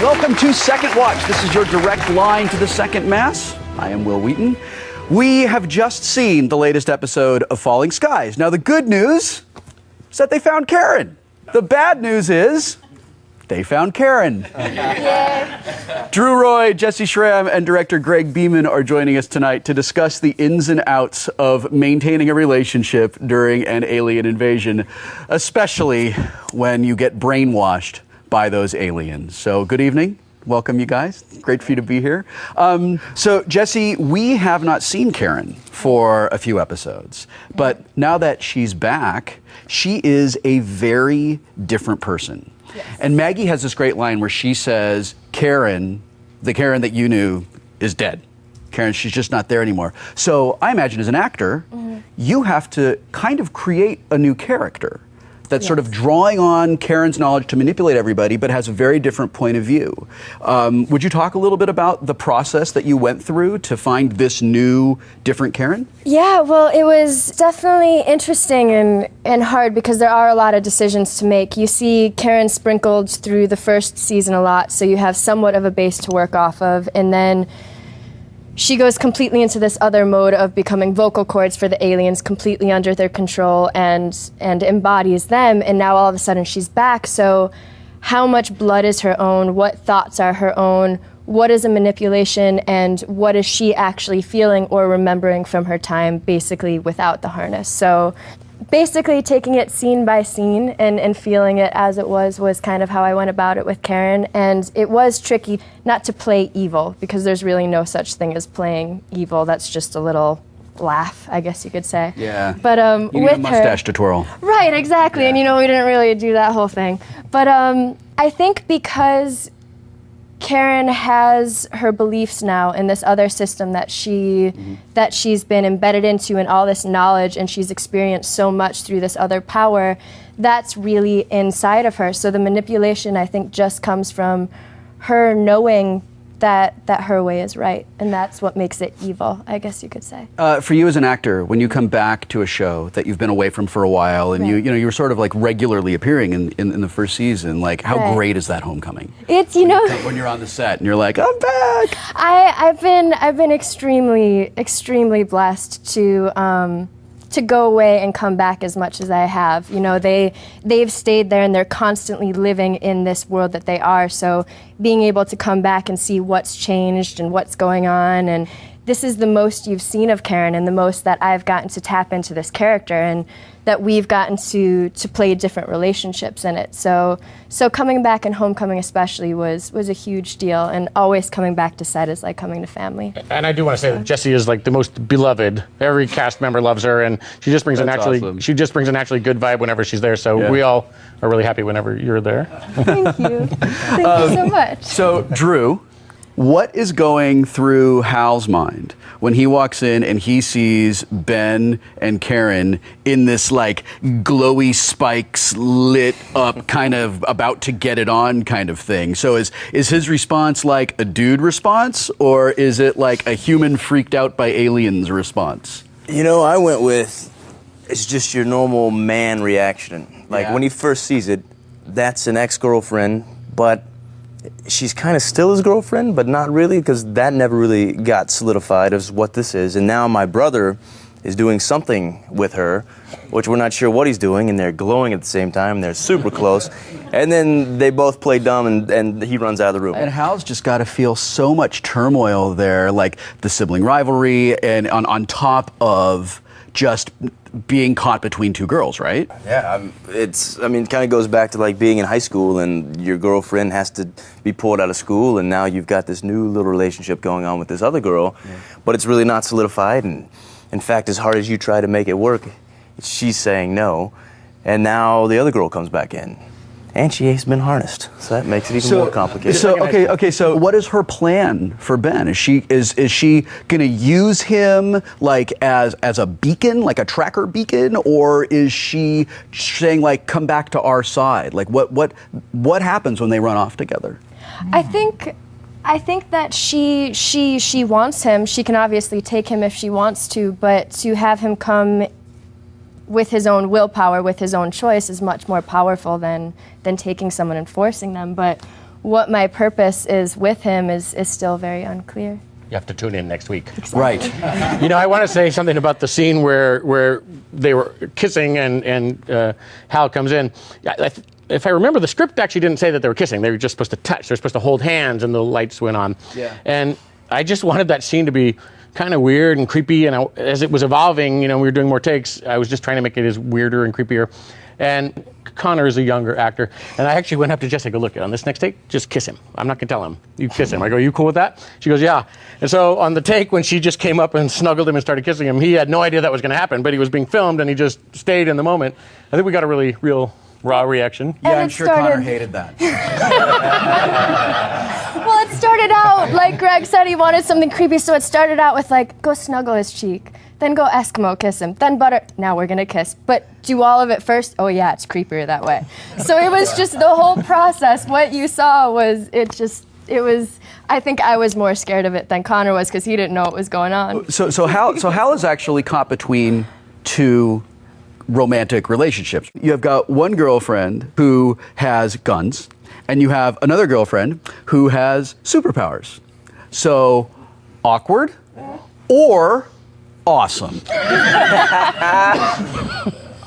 Welcome to Second Watch. This is your direct line to the second mass. I am Wil Wheaton. We have just seen the latest episode of Falling Skies. Now, the good news is that they found Karen. The bad news is they found Karen. Drew Roy, Jessy, Schram, and director Greg Beeman are joining us tonight to discuss the ins and outs of maintaining a relationship during an alien invasion, especially when you get brainwashed by those aliens. So good evening. Welcome, you guys. Great for you to be here. So, Jessy, we have not seen Karen for a few episodes, but now that she's back, she is a very different person. Yes. And Maggie has this great line where she says, Karen, the Karen that you knew, is dead. Karen, she's just not there anymore. So I imagine as an actor, you have to kind of create a new character that's sort of drawing on Karen's knowledge to manipulate everybody, but has a very different point of view. Would you talk a little bit about the process that you went through to find this new, different Karen? Yeah, well, it was definitely interesting and hard because there are a lot of decisions to make. You see Karen sprinkled through the first season a lot, so you have somewhat of a base to work off of, and then she goes completely into this other mode of becoming vocal cords for the aliens, completely under their control, and embodies them, and now all of a sudden she's back. So how much blood is her own? What thoughts are her own? What is a manipulation, and what is she actually feeling or remembering from her time basically without the harness? So basically taking it scene by scene and feeling it as it was kind of how I went about it with Karen. And it was tricky not to play evil, because there's really no such thing as playing evil. That's just a little laugh, I guess you could say. Yeah. But you need with a mustache to twirl. Right, exactly. Yeah. And we didn't really do that whole thing. But I think because Karen has her beliefs now in this other system that she's been embedded into, and all this knowledge, and she's experienced so much through this other power that's really inside of her. So the manipulation, I think, just comes from her knowing that her way is right, and that's what makes it evil, I guess you could say. For you as an actor, when you come back to a show that you've been away from for a while, and you were sort of like regularly appearing in the first season, like how great is that homecoming? It's when you're on the set and you're like, I'm back. I've been extremely blessed to go away and come back as much as I have. They've stayed there and they're constantly living in this world that they are. So being able to come back and see what's changed and what's going on, and this is the most you've seen of Karen and the most that I've gotten to tap into this character, and that we've gotten to play different relationships in it. So coming back, and homecoming especially, was a huge deal, and always coming back to set is like coming to family. And I do want to say that Jessy is like the most beloved. Every cast member loves her, and she just brings she just brings a naturally good vibe whenever she's there. So we all are really happy whenever you're there. Thank you. Thank you so much. So Drew, what is going through Hal's mind when he walks in and he sees Ben and Karen in this like glowy spikes lit up kind of about to get it on kind of thing? So is his response like a dude response, or is it like a human freaked out by aliens response? I went with, it's just your normal man reaction. Like when he first sees it, that's an ex-girlfriend, but she's kind of still his girlfriend, but not really, because that never really got solidified as what this is. And now my brother is doing something with her, which we're not sure what he's doing, and they're glowing at the same time. They're super close. And then they both play dumb, and he runs out of the room. And Hal's just got to feel so much turmoil there, like the sibling rivalry, and on top of just being caught between two girls, right? Yeah, it kind of goes back to like being in high school and your girlfriend has to be pulled out of school, and now you've got this new little relationship going on with this other girl, but it's really not solidified. And in fact, as hard as you try to make it work, she's saying no, and now the other girl comes back in. And she has been harnessed, so that makes it even more complicated. So what is her plan for Ben? Is she going to use him like as a beacon, like a tracker beacon, or is she saying like come back to our side? Like what happens when they run off together? I think that she wants him. She can obviously take him if she wants to, but to have him come with his own willpower, with his own choice, is much more powerful than taking someone and forcing them. But what my purpose is with him is still very unclear. You have to tune in next week. Exactly. Right. You know, I want to say something about the scene where they were kissing and Hal comes in. If I remember, the script actually didn't say that they were kissing. They were just supposed to touch. They were supposed to hold hands, and the lights went on. Yeah. And I just wanted that scene to be kind of weird and creepy. And as it was evolving, you know, we were doing more takes. I was just trying to make it as weirder and creepier. And Connor is a younger actor, and I actually went up to Jessy, I go, look, on this next take, just kiss him. I'm not gonna tell him. You kiss him. I go, you cool with that? She goes, yeah. And so on the take, when she just came up and snuggled him and started kissing him, he had no idea that was gonna happen, but he was being filmed, and he just stayed in the moment. I think we got a real raw reaction. Yeah, I'm sure Connor hated that. Well, it started out, like Greg said, he wanted something creepy, so it started out with like, go snuggle his cheek, then go Eskimo kiss him, then butter, now we're gonna kiss. But do all of it first? Oh yeah, it's creepier that way. So it was just the whole process. What you saw was, I think I was more scared of it than Connor was because he didn't know what was going on. So Hal is actually caught between two romantic relationships. You have got one girlfriend who has guns, and you have another girlfriend who has superpowers. So, awkward or awesome?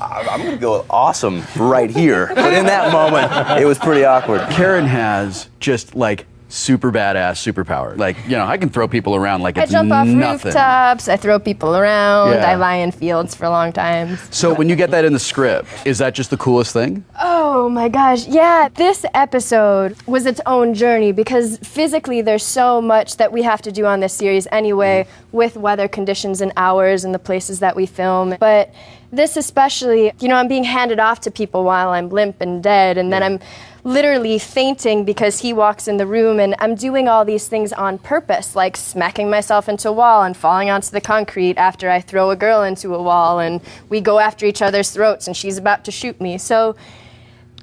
I'm going to go with awesome right here. But in that moment, it was pretty awkward. Karen has just like super badass superpower. Like, you know, I can throw people around like it's I jump off nothing. rooftops, I throw people around, Yeah. I lie in fields for long times. So when you get that in the script, is that just the coolest thing? Oh my gosh, yeah. This episode was its own journey because physically there's so much that we have to do on this series anyway with weather conditions and hours and the places that we film. But this especially, you know, I'm being handed off to people while I'm limp and dead, and then I'm literally fainting because he walks in the room, and I'm doing all these things on purpose, like smacking myself into a wall and falling onto the concrete after I throw a girl into a wall, and we go after each other's throats and she's about to shoot me. So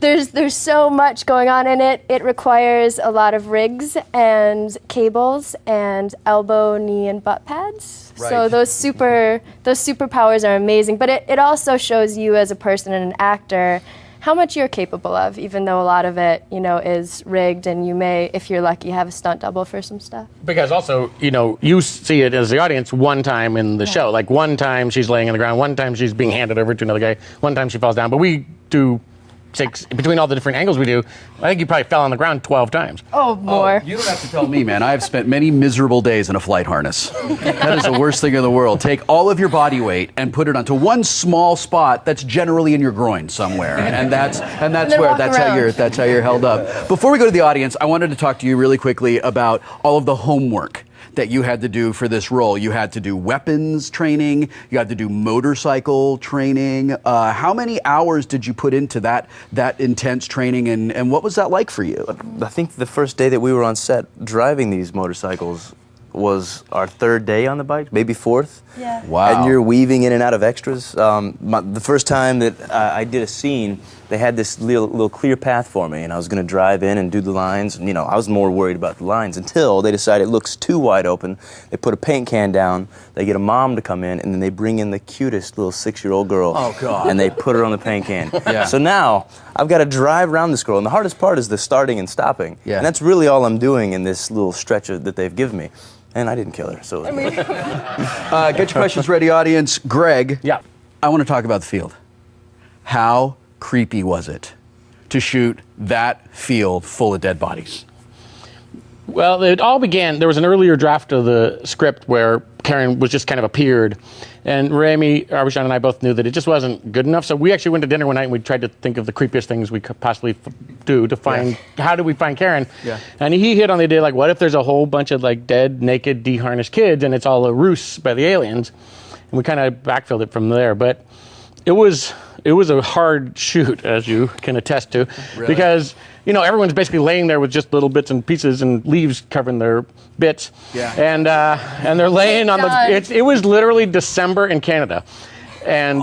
there's so much going on in it. It requires a lot of rigs and cables and elbow, knee, and butt pads. Right. So those superpowers are amazing, but it also shows you as a person and an actor how much you're capable of, even though a lot of it, you know, is rigged, and you may, if you're lucky, have a stunt double for some stuff. Because also, you know, you see it as the audience one time in the show. Like one time she's laying on the ground, one time she's being handed over to another guy, one time she falls down. But we do between all the different angles we do, I think you probably fell on the ground 12 times. Oh, more. Oh, you don't have to tell me, man. I have spent many miserable days in a flight harness. That is the worst thing in the world. Take all of your body weight and put it onto one small spot that's generally in your groin somewhere, and that's how you're held up. Before we go to the audience, I wanted to talk to you really quickly about all of the homework that you had to do for this role. You had to do weapons training, you had to do motorcycle training. How many hours did you put into that intense training, and what was that like for you? I think the first day that we were on set driving these motorcycles was our third day on the bike, maybe fourth. Yeah. Wow. And you're weaving in and out of extras. The first time that I did a scene, they had this little clear path for me, and I was going to drive in and do the lines. And, you know, I was more worried about the lines until they decided it looks too wide open. They put a paint can down, they get a mom to come in, and then they bring in the cutest little 6-year-old girl. Oh, God. And they put her on the paint can. Yeah. So now I've got to drive around this girl, and the hardest part is the starting and stopping. Yeah. And that's really all I'm doing in this little stretch that they've given me. And I didn't kill her, so. Get your questions ready, audience. Greg, Yeah. I want to talk about the field. How creepy was it to shoot that field full of dead bodies? Well, it all began, there was an earlier draft of the script where Karen was just kind of appeared, and Rami Arbushan and I both knew that it just wasn't good enough, so we actually went to dinner one night and we tried to think of the creepiest things we could possibly do to find, how do we find Karen? Yeah. And he hit on the idea, like, what if there's a whole bunch of, like, dead, naked, de-harnessed kids, and it's all a ruse by the aliens? And we kind of backfilled it from there, but it was a hard shoot, as you can attest to, because, you know, everyone's basically laying there with just little bits and pieces and leaves covering their bits. Yeah. And they're laying on it was literally December in Canada. And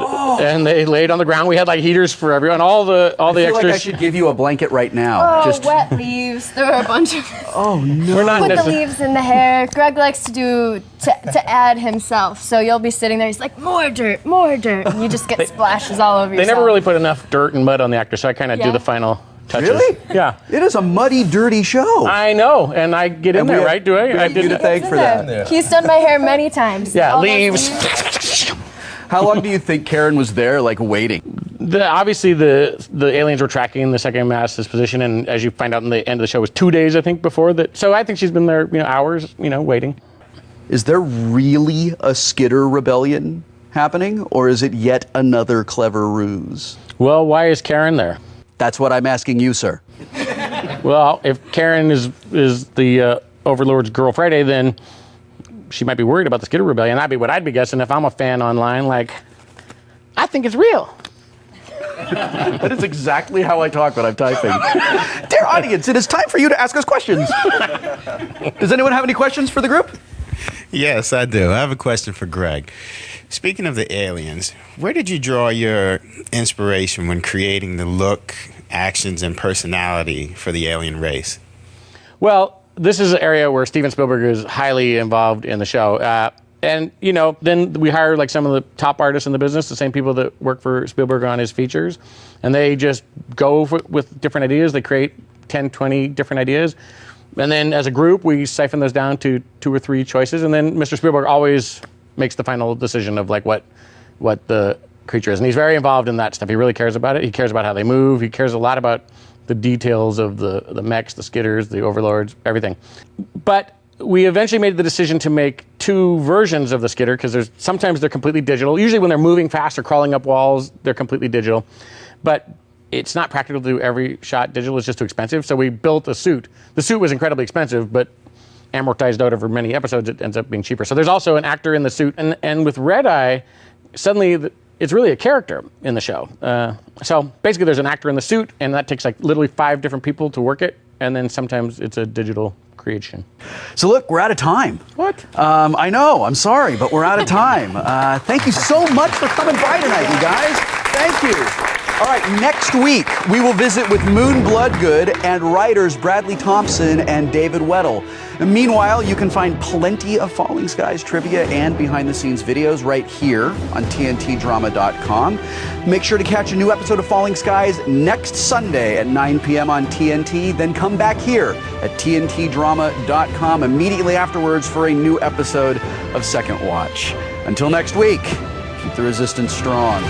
they laid on the ground. We had like heaters for everyone, all the I feel extras. like I should give you a blanket right now. Oh, wet leaves. There were a bunch of. Oh no! We're not Put the leaves in the hair. Greg likes to add himself. So you'll be sitting there. He's like, more dirt, and you just get splashes all over yourself. They never really put enough dirt and mud on the actor, so I kind of do Yeah. the final touches. Really? Yeah. It is a muddy, dirty show. I know, and I get in there, right? Do I? I you to did. thank for that. Yeah. He's done my hair many times. Yeah, All those leaves. How long do you think Karen was there, like, waiting? Obviously, the aliens were tracking the second mass's position, and as you find out in the end of the show, it was 2 days, I think, before that. So I think she's been there, hours, waiting. Is there really a Skitter rebellion happening, or is it yet another clever ruse? Well, why is Karen there? That's what I'm asking you, sir. Well, if Karen is the Overlord's Girl Friday, then she might be worried about the Skitter rebellion. That'd be what I'd be guessing if I'm a fan online. Like, I think it's real. That is exactly how I talk when I'm typing. Dear audience, it is time for you to ask us questions. Does anyone have any questions for the group? Yes, I do. I have a question for Greg. Speaking of the aliens, where did you draw your inspiration when creating the look, actions, and personality for the alien race? Well, this is an area where Steven Spielberg is highly involved in the show. And, then we hire like some of the top artists in the business, the same people that work for Spielberg on his features. And they just go with different ideas. They create 10, 20 different ideas. And then as a group, we siphon those down to 2 or 3 choices. And then Mr. Spielberg always makes the final decision of like what the creature is. And he's very involved in that stuff. He really cares about it. He cares about how they move. He cares a lot about the details of the mechs, the skitters, the overlords, everything. But we eventually made the decision to make 2 versions of the skitter because sometimes they're completely digital. Usually when they're moving fast or crawling up walls, they're completely digital. But it's not practical to do every shot digital. It's just too expensive. So we built a suit. The suit was incredibly expensive, but amortized out over many episodes, it ends up being cheaper. So there's also an actor in the suit. And with Red Eye, suddenly it's really a character in the show. So basically there's an actor in the suit, and that takes like literally 5 different people to work it. And then sometimes it's a digital creation. So look, we're out of time. What? I know, I'm sorry, but we're out of time. Thank you so much for coming by tonight, you guys. Thank you. All right, next week, we will visit with Moon Bloodgood and writers Bradley Thompson and David Weddle. And meanwhile, you can find plenty of Falling Skies trivia and behind-the-scenes videos right here on TNTdrama.com. Make sure to catch a new episode of Falling Skies next Sunday at 9 p.m. on TNT. Then come back here at TNTdrama.com immediately afterwards for a new episode of Second Watch. Until next week, keep the resistance strong.